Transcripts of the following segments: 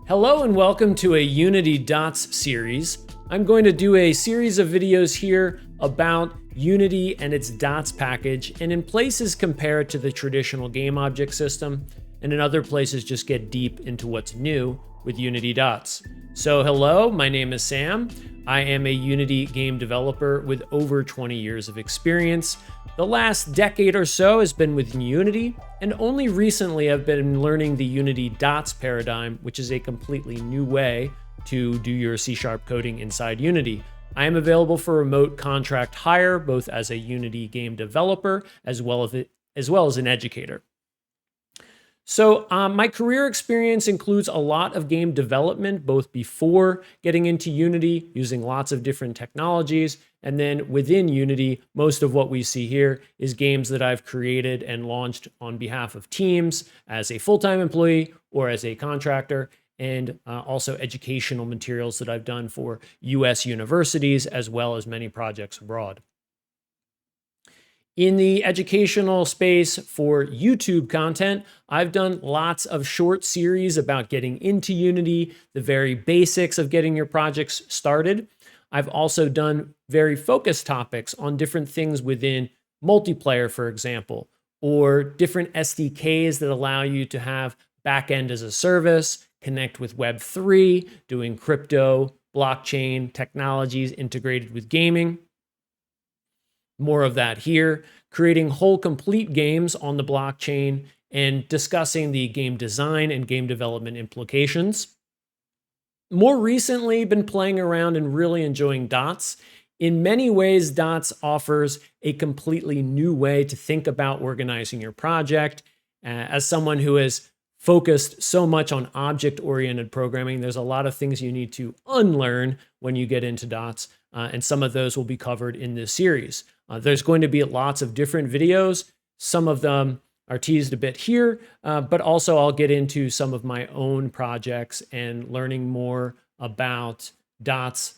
Hello and welcome to a Unity Dots series. I'm going to do a series of videos here about Unity and its Dots package, and in places compare it to the traditional game object system, and in other places just get deep into what's new with Unity Dots. So hello, my name is Sam. I am a Unity game developer with over 20 years of experience. The last decade or so has been with Unity, and only recently I've been learning the Unity Dots paradigm, which is a completely new way to do your C# coding inside Unity. I am available for remote contract hire, both as a Unity game developer as well as an educator. So my career experience includes a lot of game development, both before getting into Unity, using lots of different technologies, and then within Unity, most of what we see here is games that I've created and launched on behalf of teams as a full-time employee or as a contractor, and also educational materials that I've done for US universities, as well as many projects abroad. In the educational space for YouTube content, I've done lots of short series about getting into Unity, the very basics of getting your projects started. I've also done very focused topics on different things within multiplayer, for example, or different SDKs that allow you to have backend as a service, connect with Web3, doing crypto, blockchain technologies integrated with gaming. More of that here, creating whole complete games on the blockchain and discussing the game design and game development implications. More recently, been playing around and really enjoying Dots. In many ways, Dots offers a completely new way to think about organizing your project. As someone who has focused so much on object-oriented programming, there's a lot of things you need to unlearn when you get into Dots, and some of those will be covered in this series. There's going to be lots of different videos. Some of them are teased a bit here, but also I'll get into some of my own projects and learning more about Dots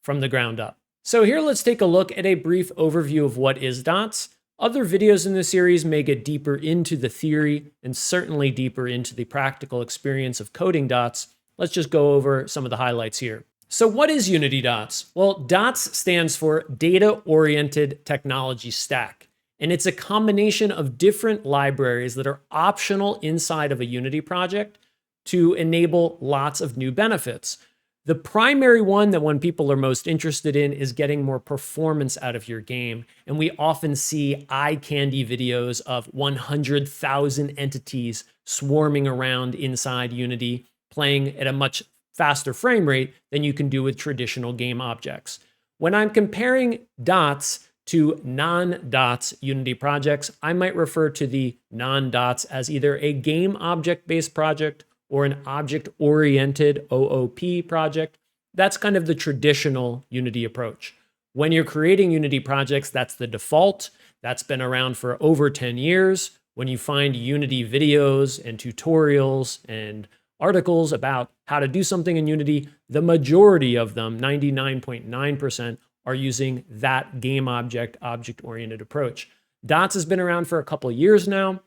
from the ground up. So here, let's take a look at a brief overview of what is Dots. Other videos in this series may get deeper into the theory and certainly deeper into the practical experience of coding Dots. Let's just go over some of the highlights here. So what is Unity Dots? Well, Dots stands for Data-Oriented Technology Stack, and it's a combination of different libraries that are optional inside of a Unity project to enable lots of new benefits. The primary one that when people are most interested in is getting more performance out of your game. And we often see eye candy videos of 100,000 entities swarming around inside Unity, playing at a much faster frame rate than you can do with traditional game objects. When I'm comparing Dots to non-Dots Unity projects, I might refer to the non-Dots as either a game object-based project or an object-oriented OOP project. That's kind of the traditional Unity approach. When you're creating Unity projects, that's the default. That's been around for over 10 years. When you find Unity videos and tutorials and articles about how to do something in Unity, the majority of them, 99.9%, are using that game object-oriented approach. Dots has been around for a couple of years now.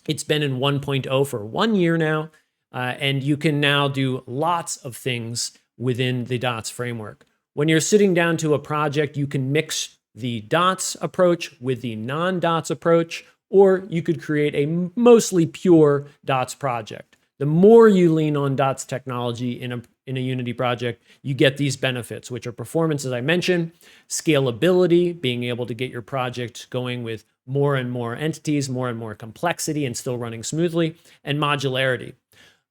It's been in 1.0 for 1 year now, and you can now do lots of things within the Dots framework. When you're sitting down to a project, you can mix the Dots approach with the non-Dots approach, or you could create a mostly pure Dots project. The more you lean on Dots technology in a Unity project, you get these benefits, which are performance, as I mentioned, scalability, being able to get your project going with more and more entities, more and more complexity, and still running smoothly, and modularity.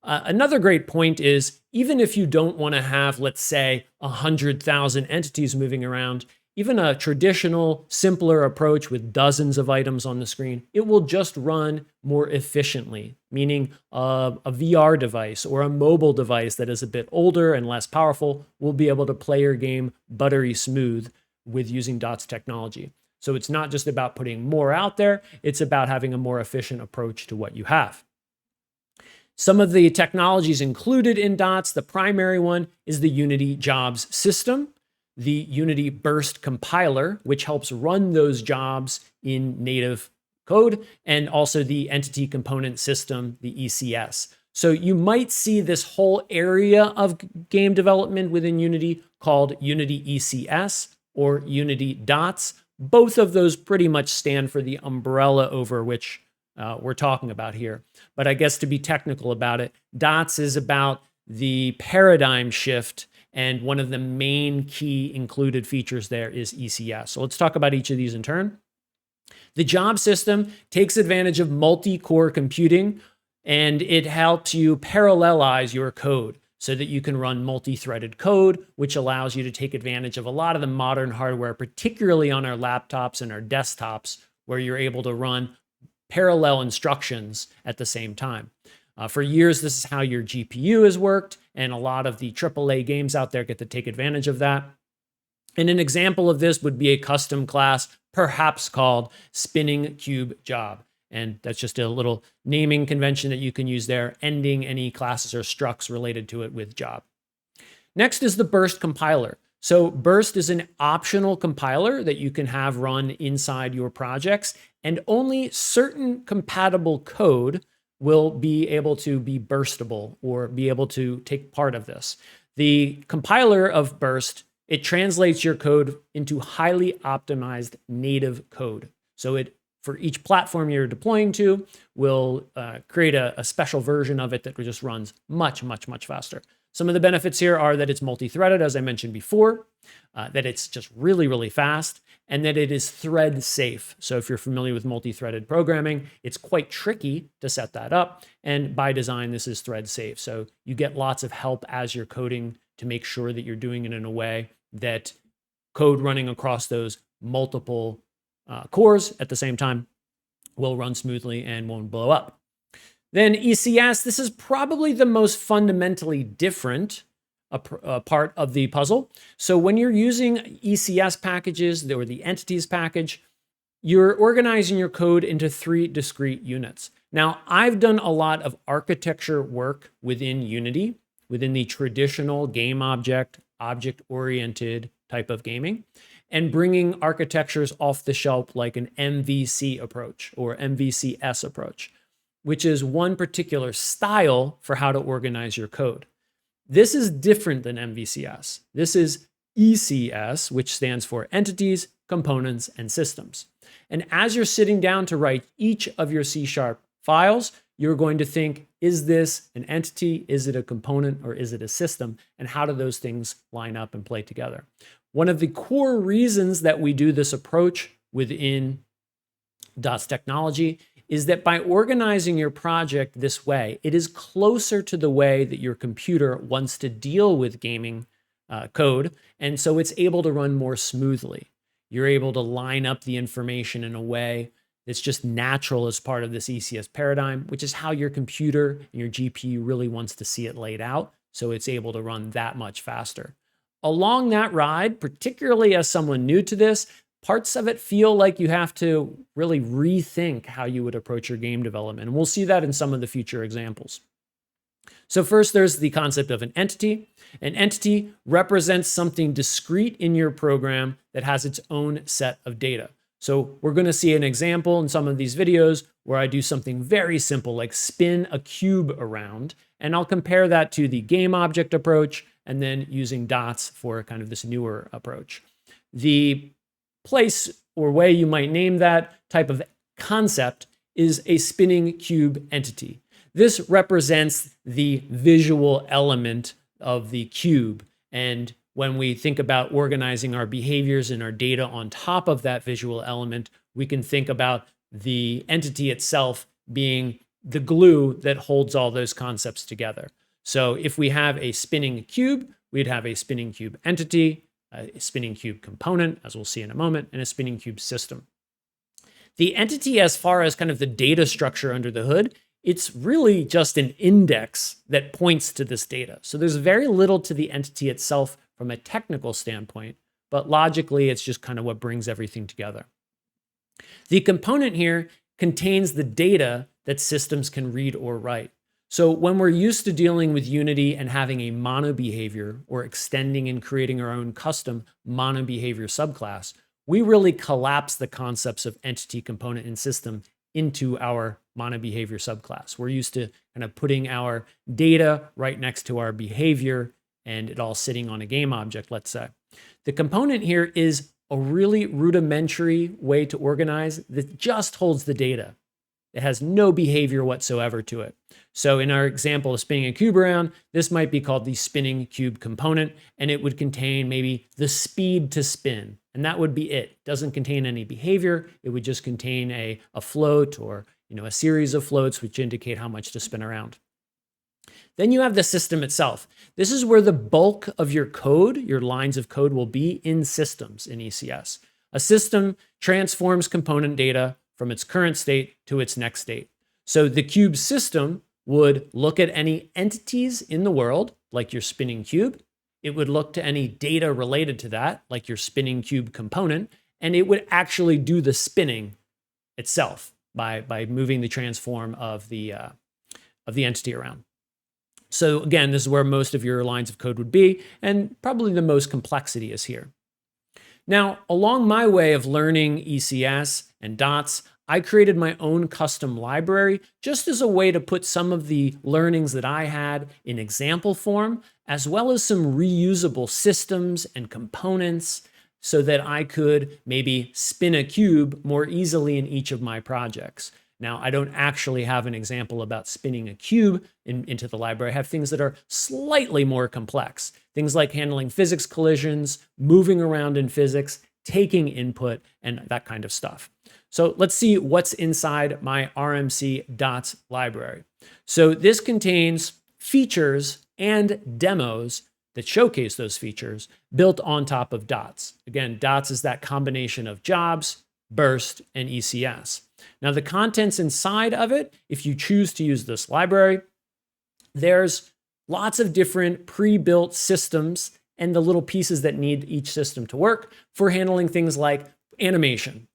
Another great point is, even if you don't want to have, let's say, 100,000 entities moving around, even a traditional, simpler approach with dozens of items on the screen, it will just run more efficiently, meaning a VR device or a mobile device that is a bit older and less powerful will be able to play your game buttery smooth with using Dots technology. So it's not just about putting more out there, it's about having a more efficient approach to what you have. Some of the technologies included in Dots, the primary one is the Unity jobs system, the Unity Burst compiler, which helps run those jobs in native code, and also the entity component system, the ECS. So you might see this whole area of game development within Unity called Unity ECS or Unity DOTS. Both of those pretty much stand for the umbrella over which we're talking about here. But I guess to be technical about it, DOTS is about the paradigm shift, and one of the main key included features there is ECS. So let's talk about each of these in turn. The job system takes advantage of multi-core computing, and it helps you parallelize your code so that you can run multi-threaded code, which allows you to take advantage of a lot of the modern hardware, particularly on our laptops and our desktops, where you're able to run parallel instructions at the same time. For years, this is how your GPU has worked, and a lot of the AAA games out there get to take advantage of that. And an example of this would be a custom class, perhaps called Spinning Cube Job. And that's just a little naming convention that you can use there, ending any classes or structs related to it with job. Next is the Burst compiler. So Burst is an optional compiler that you can have run inside your projects, and only certain compatible code will be able to be burstable or be able to take part of this. The compiler of Burst, it translates your code into highly optimized native code. So it, for each platform you're deploying to, will create a special version of it that just runs much, much, much faster. Some of the benefits here are that it's multi-threaded, as I mentioned before, that it's just really, really fast, and that it is thread safe. So if you're familiar with multi-threaded programming, it's quite tricky to set that up. And by design, this is thread safe. So you get lots of help as you're coding to make sure that you're doing it in a way that code running across those multiple cores at the same time will run smoothly and won't blow up. Then ECS, this is probably the most fundamentally different part of the puzzle. So when you're using ECS packages or the entities package, you're organizing your code into 3 discrete units. Now, I've done a lot of architecture work within Unity, within the traditional game object-oriented type of gaming, and bringing architectures off the shelf like an MVC approach or MVCS approach, which is one particular style for how to organize your code. This is different than MVCS. This is ECS, which stands for Entities, Components, and Systems. And as you're sitting down to write each of your C# files, you're going to think, is this an entity? Is it a component? Or is it a system? And how do those things line up and play together? One of the core reasons that we do this approach within DOTS technology is that by organizing your project this way, it is closer to the way that your computer wants to deal with gaming code, and so it's able to run more smoothly. You're able to line up the information in a way that's just natural as part of this ECS paradigm, which is how your computer and your GPU really wants to see it laid out, so it's able to run that much faster. Along that ride, particularly as someone new to this, parts of it feel like you have to really rethink how you would approach your game development. And we'll see that in some of the future examples. So first, there's the concept of an entity. An entity represents something discrete in your program that has its own set of data. So we're going to see an example in some of these videos where I do something very simple, like spin a cube around. And I'll compare that to the game object approach and then using dots for kind of this newer approach. The place or way you might name that type of concept is a spinning cube entity. This represents the visual element of the cube. And when we think about organizing our behaviors and our data on top of that visual element, we can think about the entity itself being the glue that holds all those concepts together. So if we have a spinning cube, we'd have a spinning cube entity, a spinning cube component, as we'll see in a moment, and a spinning cube system. The entity, as far as kind of the data structure under the hood, it's really just an index that points to this data. So there's very little to the entity itself from a technical standpoint, but logically, it's just kind of what brings everything together. The component here contains the data that systems can read or write. So when we're used to dealing with Unity and having a mono behavior or extending and creating our own custom mono behavior subclass, we really collapse the concepts of entity, component, and system into our mono behavior subclass. We're used to kind of putting our data right next to our behavior and it all sitting on a game object, let's say. The component here is a really rudimentary way to organize that just holds the data. It has no behavior whatsoever to it. So in our example of spinning a cube around, this might be called the spinning cube component, and it would contain maybe the speed to spin, and that would be it. It doesn't contain any behavior. It would just contain a float or a series of floats which indicate how much to spin around. Then you have the system itself. This is where the bulk of your code, your lines of code, will be in systems in ECS. A system transforms component data from its current state to its next state. So the cube system would look at any entities in the world, like your spinning cube. It would look to any data related to that, like your spinning cube component, and it would actually do the spinning itself by moving the transform of the entity around. So again, this is where most of your lines of code would be, and probably the most complexity is here. Now, along my way of learning ECS and DOTS, I created my own custom library just as a way to put some of the learnings that I had in example form, as well as some reusable systems and components so that I could maybe spin a cube more easily in each of my projects. Now, I don't actually have an example about spinning a cube into the library. I have things that are slightly more complex. Things like handling physics collisions, moving around in physics, taking input, and that kind of stuff. So let's see what's inside my RMC Dots library. So this contains features and demos that showcase those features built on top of DOTS. Again, DOTS is that combination of jobs, burst, and ECS. Now, the contents inside of it, if you choose to use this library, there's lots of different pre-built systems and the little pieces that need each system to work for handling things like animation,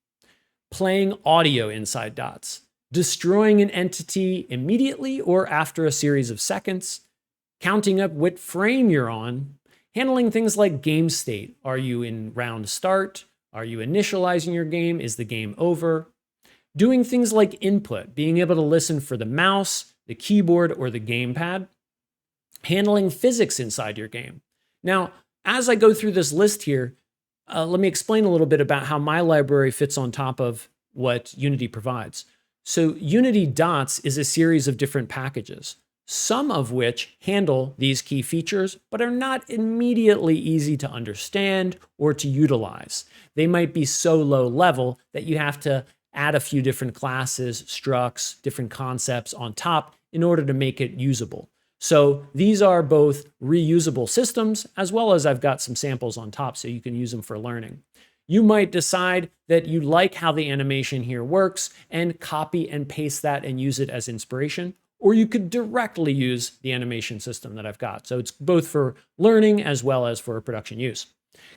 playing audio inside DOTS, destroying an entity immediately or after a series of seconds, counting up what frame you're on, handling things like game state. Are you in round start? Are you initializing your game? Is the game over? Doing things like input, being able to listen for the mouse, the keyboard, or the gamepad. Handling physics inside your game. Now, as I go through this list here, let me explain a little bit about how my library fits on top of what Unity provides. So Unity DOTS is a series of different packages, some of which handle these key features, but are not immediately easy to understand or to utilize. They might be so low level that you have to add a few different classes, structs, different concepts on top in order to make it usable. So these are both reusable systems, as well as I've got some samples on top so you can use them for learning. You might decide that you like how the animation here works and copy and paste that and use it as inspiration, or you could directly use the animation system that I've got. So it's both for learning as well as for production use.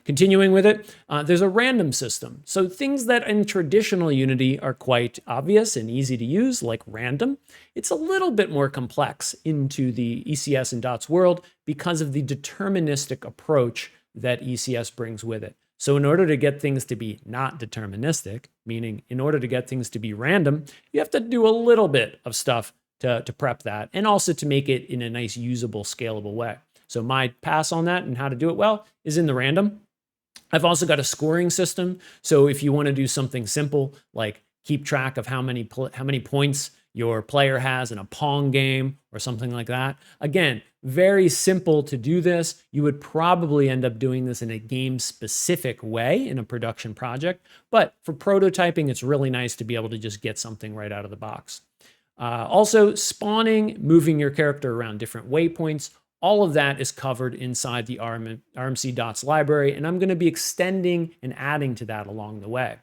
Continuing with it, there's a random system. So things that in traditional Unity are quite obvious and easy to use, like random, it's a little bit more complex into the ECS and DOTS world because of the deterministic approach that ECS brings with it. So in order to get things to be not deterministic, meaning in order to get things to be random, you have to do a little bit of stuff to prep that, and also to make it in a nice, usable, scalable way. So my pass on that and how to do it well is in the random. I've also got a scoring system. So if you want to do something simple, like keep track of how many points your player has in a Pong game or something like that. Again, very simple to do this. You would probably end up doing this in a game-specific way in a production project. But for prototyping, it's really nice to be able to just get something right out of the box. Also, spawning, moving your character around different waypoints, all of that is covered inside the RMC Dots library, and I'm going to be extending and adding to that along the way.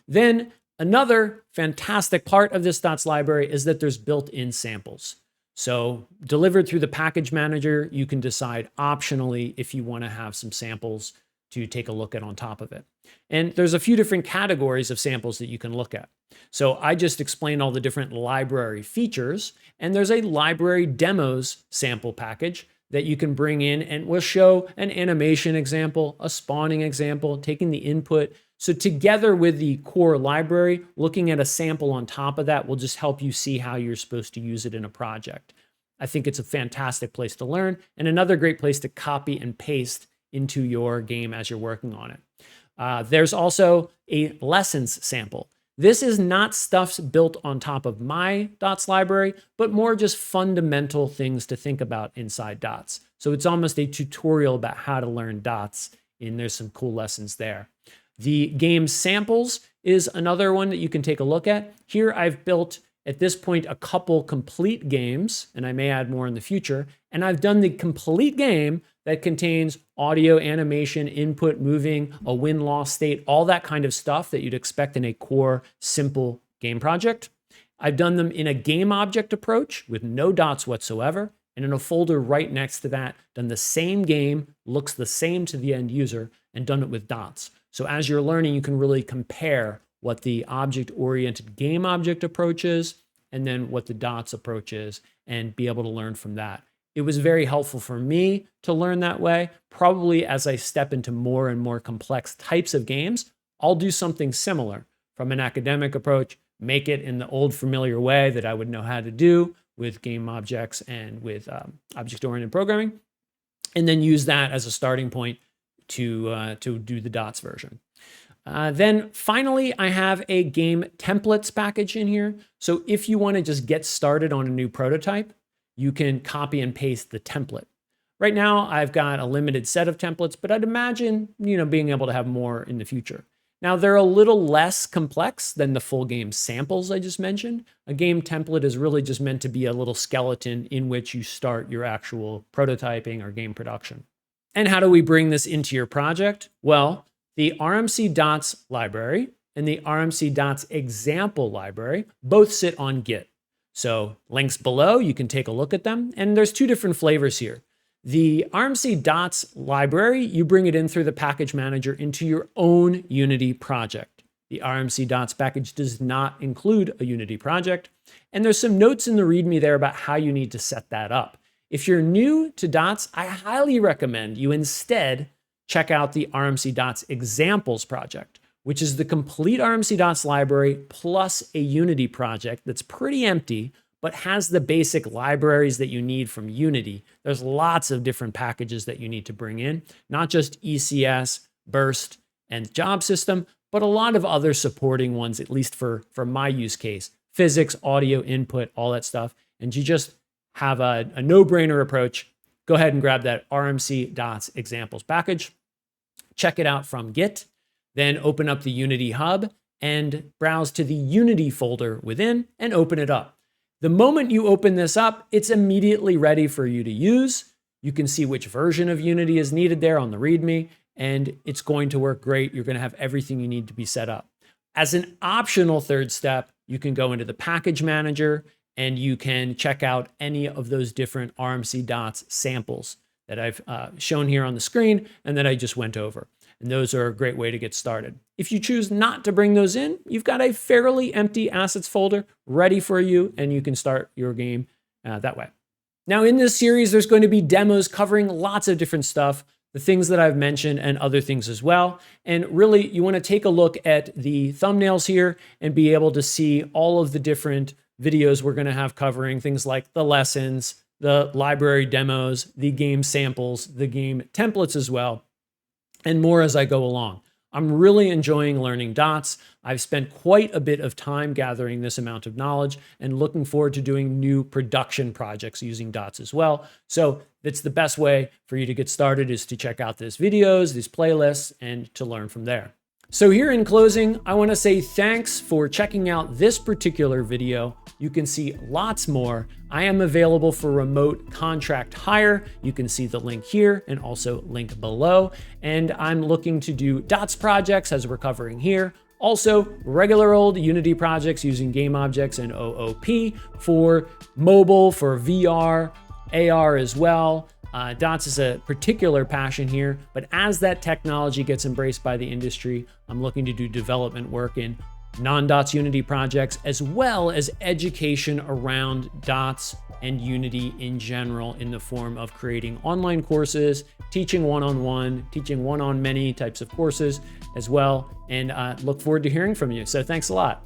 Then another fantastic part of this Dots library is that there's built-in samples. So delivered through the package manager, you can decide optionally if you want to have some samples to take a look at on top of it. And there's a few different categories of samples that you can look at. So I just explained all the different library features, and there's a library demos sample package that you can bring in, and we'll show an animation example, a spawning example, taking the input. So together with the core library, looking at a sample on top of that will just help you see how you're supposed to use it in a project. I think it's a fantastic place to learn and another great place to copy and paste into your game as you're working on it. There's also a lessons sample. This is not stuff built on top of my Dots library, but more just fundamental things to think about inside Dots. So it's almost a tutorial about how to learn Dots, and there's some cool lessons there. The game samples is another one that you can take a look at. Here I've built, at this point, a couple complete games, and I may add more in the future. And I've done the complete game that contains audio, animation, input, moving, a win-loss state, all that kind of stuff that you'd expect in a core, simple game project. I've done them in a game object approach with no dots whatsoever. And in a folder right next to that, done the same game, looks the same to the end user, and done it with dots. So as you're learning, you can really compare what the object-oriented game object approach is, and then what the dots approach is, and be able to learn from that. It was very helpful for me to learn that way. Probably as I step into more and more complex types of games, I'll do something similar from an academic approach, make it in the old familiar way that I would know how to do with game objects and with object-oriented programming, and then use that as a starting point to do the dots version. Then finally, I have a game templates package in here. So if you want to just get started on a new prototype, you can copy and paste the template. Right now, I've got a limited set of templates, but I'd imagine, being able to have more in the future. Now, they're a little less complex than the full game samples I just mentioned. A game template is really just meant to be a little skeleton in which you start your actual prototyping or game production. And how do we bring this into your project? Well, the RMC Dots library and the RMC Dots example library both sit on Git. So links below, you can take a look at them. And there's two different flavors here. The RMC Dots library, you bring it in through the package manager into your own Unity project. The RMC Dots package does not include a Unity project. And there's some notes in the README there about how you need to set that up. If you're new to Dots, I highly recommend you instead check out the RMC Dots examples project, which is the complete RMC Dots library plus a Unity project that's pretty empty, but has the basic libraries that you need from Unity. There's lots of different packages that you need to bring in, not just ECS, Burst, and Job System, but a lot of other supporting ones, at least for my use case, physics, audio, input, all that stuff. And you just have a no-brainer approach. Go ahead and grab that RMC Dots examples package, check it out from Git, then open up the Unity Hub and browse to the Unity folder within and open it up. The moment you open this up, it's immediately ready for you to use. You can see which version of Unity is needed there on the README, and it's going to work great. You're going to have everything you need to be set up. As an optional third step, you can go into the package manager and you can check out any of those different RMC Dots samples that I've shown here on the screen and that I just went over. And those are a great way to get started. If you choose not to bring those in, you've got a fairly empty assets folder ready for you, and you can start your game that way. Now, in this series, there's going to be demos covering lots of different stuff, the things that I've mentioned and other things as well. And really, you want to take a look at the thumbnails here and be able to see all of the different videos we're going to have covering things like the lessons, the library demos, the game samples, the game templates as well, and more as I go along. I'm really enjoying learning Dots. I've spent quite a bit of time gathering this amount of knowledge and looking forward to doing new production projects using Dots as well. So that's the best way for you to get started, is to check out these videos, these playlists, and to learn from there. So here in closing, I want to say thanks for checking out this particular video. You can see lots more. I am available for remote contract hire. You can see the link here and also link below. And I'm looking to do Dots projects as we're covering here. Also, regular old Unity projects using game objects and OOP for mobile, for VR, AR as well. Dots is a particular passion here, but as that technology gets embraced by the industry, I'm looking to do development work in non-DOTS Unity projects, as well as education around DOTS and Unity in general in the form of creating online courses, teaching one-on-one, teaching one-on-many types of courses as well. And look forward to hearing from you. So thanks a lot.